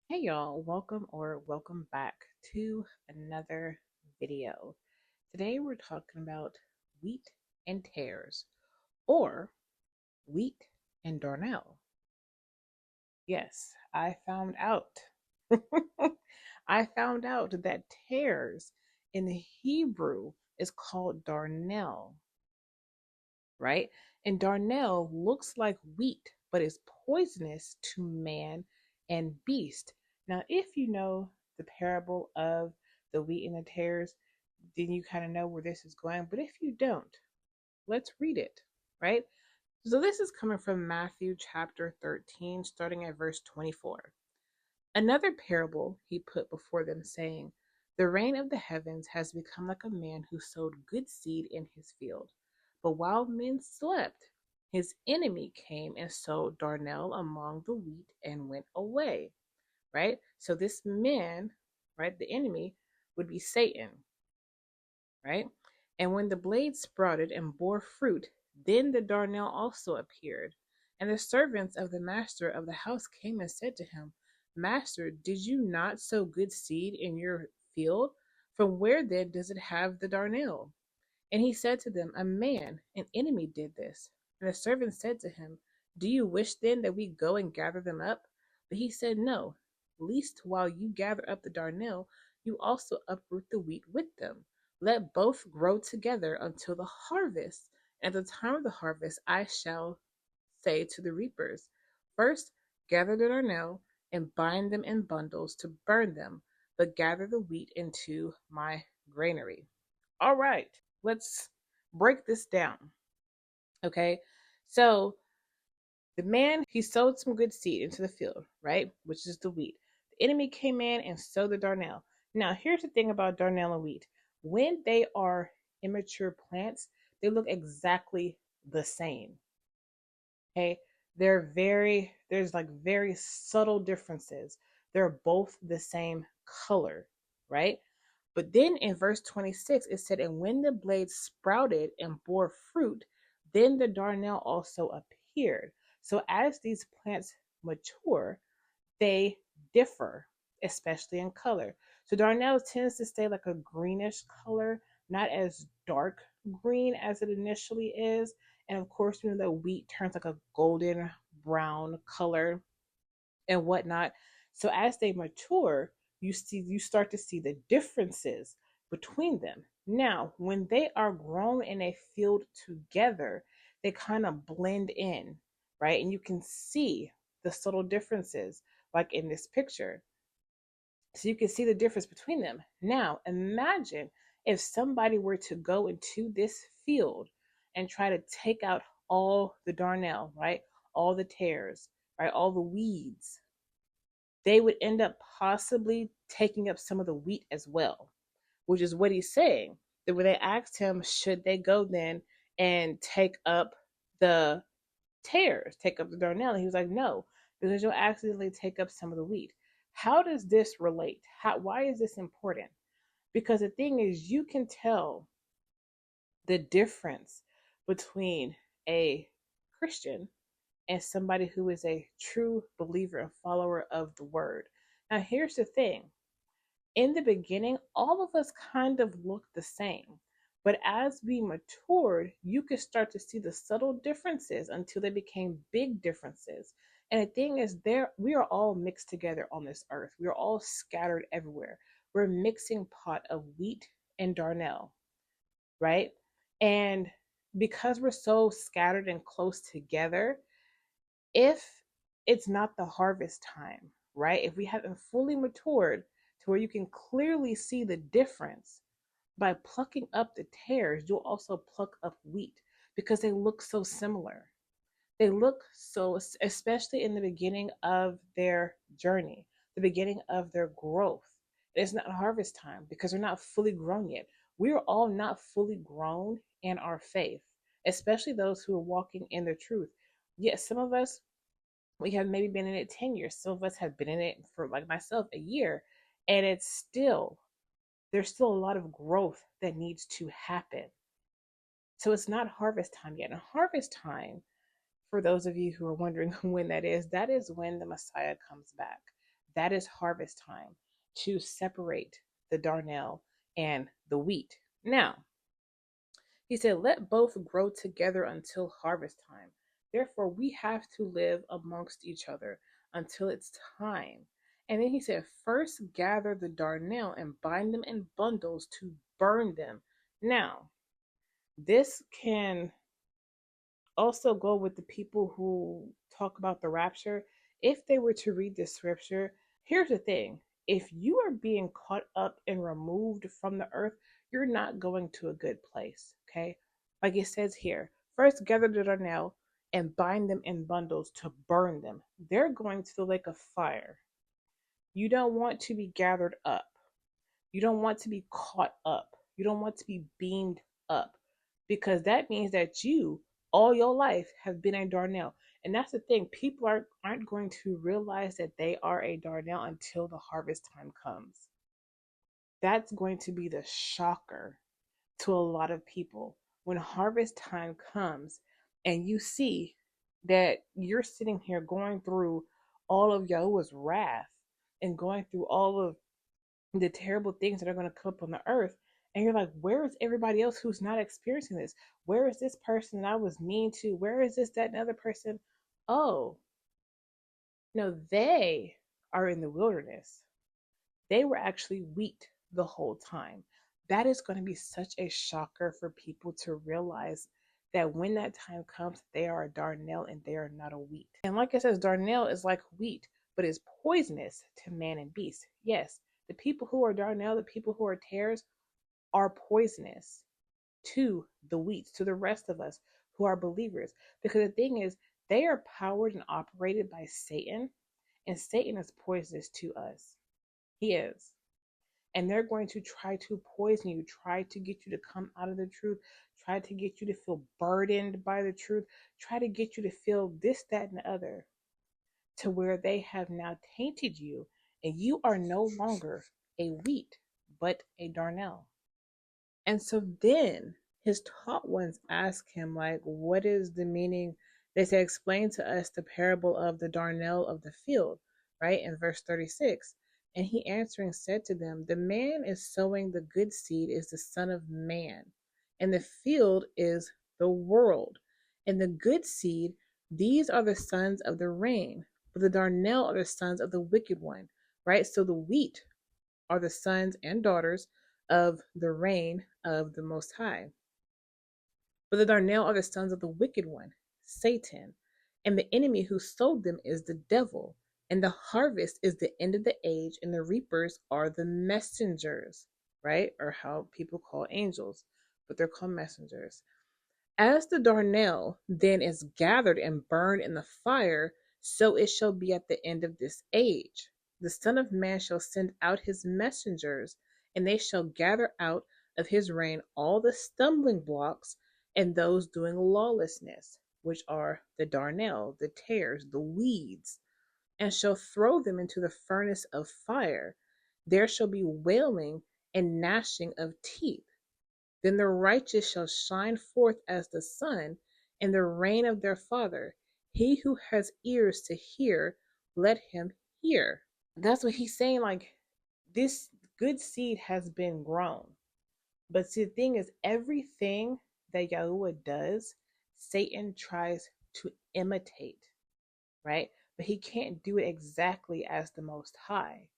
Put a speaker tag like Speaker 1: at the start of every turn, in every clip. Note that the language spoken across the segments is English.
Speaker 1: Hey y'all, welcome back to another video. Today we're talking about wheat and tares, or wheat and darnel. Yes, I found out. I found out that tares in the Hebrew is called darnel, right? And darnel looks like wheat, but is poisonous to man and beast. Now, if you know the parable of the wheat and the tares, then you kind of know where this is going. But if you don't, let's read it, right? So this is coming from Matthew chapter 13, starting at verse 24. Another parable he put before them, saying, the reign of the heavens has become like a man who sowed good seed in his field. But while men slept, his enemy came and sowed darnel among the wheat and went away. Right? So this man, right, the enemy would be Satan, right? And when the blade sprouted and bore fruit, then the darnel also appeared. And the servants of the master of the house came and said to him, Master, did you not sow good seed in your field? From where then does it have the darnel? And he said to them, A man, an enemy, did this. And the servants said to him, Do you wish then that we go and gather them up? But he said, No, lest while you gather up the darnel, you also uproot the wheat with them. Let both grow together until the harvest. At the time of the harvest, I shall say to the reapers, First, gather the darnel and bind them in bundles to burn them, but gather the wheat into my granary. All right, let's break this down. Okay, so the man, he sowed some good seed into the field, right? Which is the wheat. The enemy came in and sowed the darnel. Now, here's the thing about darnel and wheat. When they are immature plants, they look exactly the same. Okay, there's like very subtle differences. They're both the same color, right? But then in verse 26, it said, And when the blade sprouted and bore fruit, then the darnel also appeared. So as these plants mature, they differ, especially in color. So darnel tends to stay like a greenish color, not as dark green as it initially is. And of course, you know, the wheat turns like a golden brown color and whatnot. So as they mature, you start to see the differences between them. Now, when they are grown in a field together, they kind of blend in, right? And you can see the subtle differences, like in this picture. So you can see the difference between them. Now, imagine if somebody were to go into this field and try to take out all the darnel, right? All the tares, right? All the weeds, they would end up possibly taking up some of the wheat as well, which is what he's saying. That when they asked him, should they go then and take up the tares, take up the darnel, and he was like, no, because you'll accidentally take up some of the wheat. How does this relate? Why is this important? Because the thing is, you can tell the difference between a Christian and somebody who is a true believer and follower of the word. Now, here's the thing, in the beginning, all of us kind of looked the same. But as we matured, you could start to see the subtle differences until they became big differences. And the thing is, there we are all mixed together on this earth. We are all scattered everywhere. We're a mixing pot of wheat and darnel, right? And because we're so scattered and close together, if it's not the harvest time, right? If we haven't fully matured to where you can clearly see the difference, by plucking up the tares, you'll also pluck up wheat because they look so similar. They look so, especially in the beginning of their journey, the beginning of their growth. It's not harvest time because they're not fully grown yet. We are all not fully grown in our faith, especially those who are walking in the truth. Yes, some of us, we have maybe been in it 10 years. Some of us have been in it for, like myself, a year. And there's still a lot of growth that needs to happen. So it's not harvest time yet. And harvest time, for those of you who are wondering when that is when the Messiah comes back. that is harvest time to separate the darnel and the wheat. Now, he said, let both grow together until harvest time. Therefore, we have to live amongst each other until it's time. And then he said, first gather the darnel and bind them in bundles to burn them. Now, this can also go with the people who talk about the rapture. If they were to read this scripture, here's the thing: if you are being caught up and removed from the earth, you're not going to a good place. Okay. Like it says here, first gather the darnel and bind them in bundles to burn them. They're going to the lake of fire. You don't want to be gathered up. You don't want to be caught up. You don't want to be beamed up, because that means that you, all your life, have been a Darnell. And that's the thing. People aren't going to realize that they are a Darnell until the harvest time comes. That's going to be the shocker to a lot of people. When harvest time comes and you see that you're sitting here going through all of Yahuwah's wrath and going through all of the terrible things that are going to come up on the earth. And you're like, where is everybody else who's not experiencing this? Where is this person that I was mean to? Where is this, that, and other person? Oh, no, they are in the wilderness. They were actually wheat the whole time. That is going to be such a shocker for people to realize that when that time comes, they are a darnel and they are not a wheat. And like it says, darnel is like wheat, but is poisonous to man and beast. Yes, the people who are darnel, the people who are tares, are poisonous to the wheat, to the rest of us who are believers. Because the thing is, they are powered and operated by Satan, and Satan is poisonous to us. He is. And they're going to try to poison you, try to get you to come out of the truth, try to get you to feel burdened by the truth, try to get you to feel this, that, and the other, to where they have now tainted you, and you are no longer a wheat, but a darnel. And so then his taught ones ask him, like, what is the meaning? They say, explain to us the parable of the darnel of the field, right? In verse 36. And he answering said to them, the man is sowing the good seed is the Son of Man, and the field is the world. And the good seed, these are the sons of the rain, but the darnel are the sons of the wicked one, right? So the wheat are the sons and daughters of the reign of the Most High. But the darnel are the sons of the wicked one, Satan, and the enemy who sowed them is the devil. And the harvest is the end of the age, and the reapers are the messengers, right? Or how people call angels, but they're called messengers. As the darnel then is gathered and burned in the fire, so it shall be at the end of this age. The Son of Man shall send out his messengers, and they shall gather out of his reign all the stumbling blocks and those doing lawlessness, which are the darnel, the tares, the weeds, and shall throw them into the furnace of fire. There shall be wailing and gnashing of teeth. Then the righteous shall shine forth as the sun in the reign of their Father. He who has ears to hear, let him hear. That's what he's saying. Like, this good seed has been grown. But see, the thing is, everything that Yahuwah does, Satan tries to imitate, right? But he can't do it exactly as the Most High.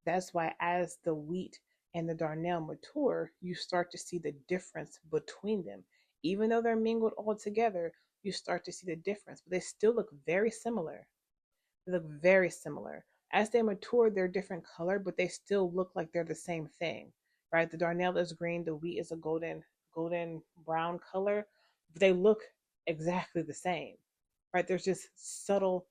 Speaker 1: That's why, as the wheat and the darnel mature, you start to see the difference between them. Even though they're mingled all together, you start to see the difference, but they still look very similar. They look very similar. As they mature, they're different color, but they still look like they're the same thing, right? The darnel is green, the wheat is a golden brown color, but they look exactly the same, right? There's just subtle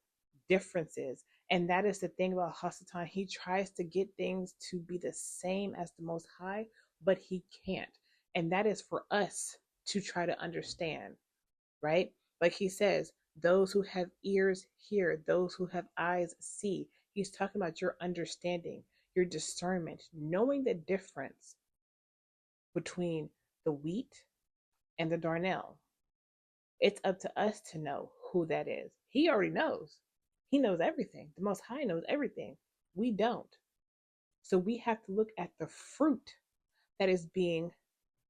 Speaker 1: differences. And that is the thing about Hasatan. He tries to get things to be the same as the Most High, but he can't. And that is for us to try to understand, right? Like he says, those who have ears hear, those who have eyes see. He's talking about your understanding, your discernment, knowing the difference between the wheat and the darnel. It's up to us to know who that is. He already knows. He knows everything. The Most High knows everything. We don't. So we have to look at the fruit that is being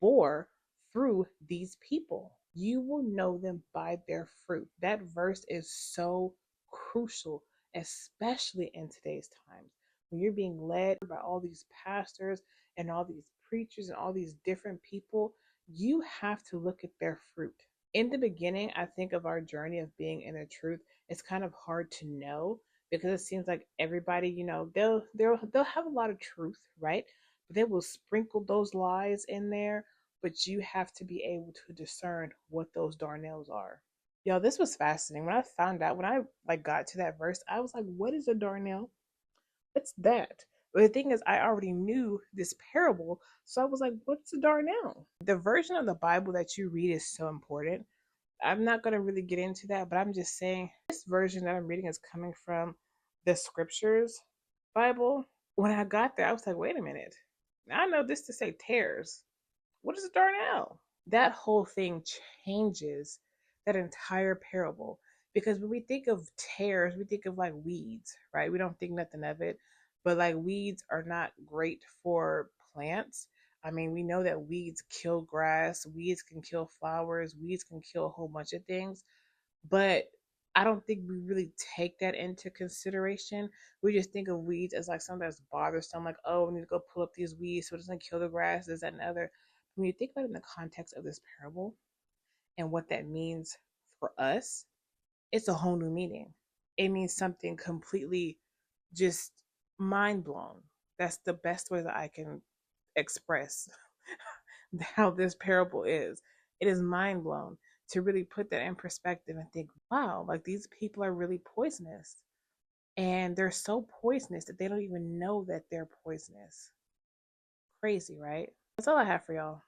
Speaker 1: bore through these people. You will know them by their fruit. That verse is so crucial, especially in today's times when you're being led by all these pastors and all these preachers and all these different people. You have to look at their fruit. In the beginning, I think of our journey of being in the truth, it's kind of hard to know because it seems like everybody, they'll have a lot of truth, right? But they will sprinkle those lies in there, but you have to be able to discern what those darnels are. Yo, this was fascinating. When I found out, when I got to that verse, I was like, what is a darnel? What's that? But the thing is, I already knew this parable, so I was like, what's a darnel? The version of the Bible that you read is so important. I'm not going to really get into that, but I'm just saying this version that I'm reading is coming from the scriptures Bible. When I got there, I was like, wait a minute. I know this to say tares. What is a darnel? That whole thing changes that entire parable. Because when we think of tares, we think of like weeds, right? We don't think nothing of it. But like weeds are not great for plants. I mean, we know that weeds kill grass, weeds can kill flowers, weeds can kill a whole bunch of things. But I don't think we really take that into consideration. We just think of weeds as like something that's bothersome, like, oh, we need to go pull up these weeds so it doesn't kill the grass, this, that, and the other. When you think about it in the context of this parable and what that means for us, it's a whole new meaning. It means something completely just mind blown. That's the best way that I can express how this parable is. It is mind blown to really put that in perspective and think, wow, like these people are really poisonous. And they're so poisonous that they don't even know that they're poisonous. Crazy, right? That's all I have for y'all.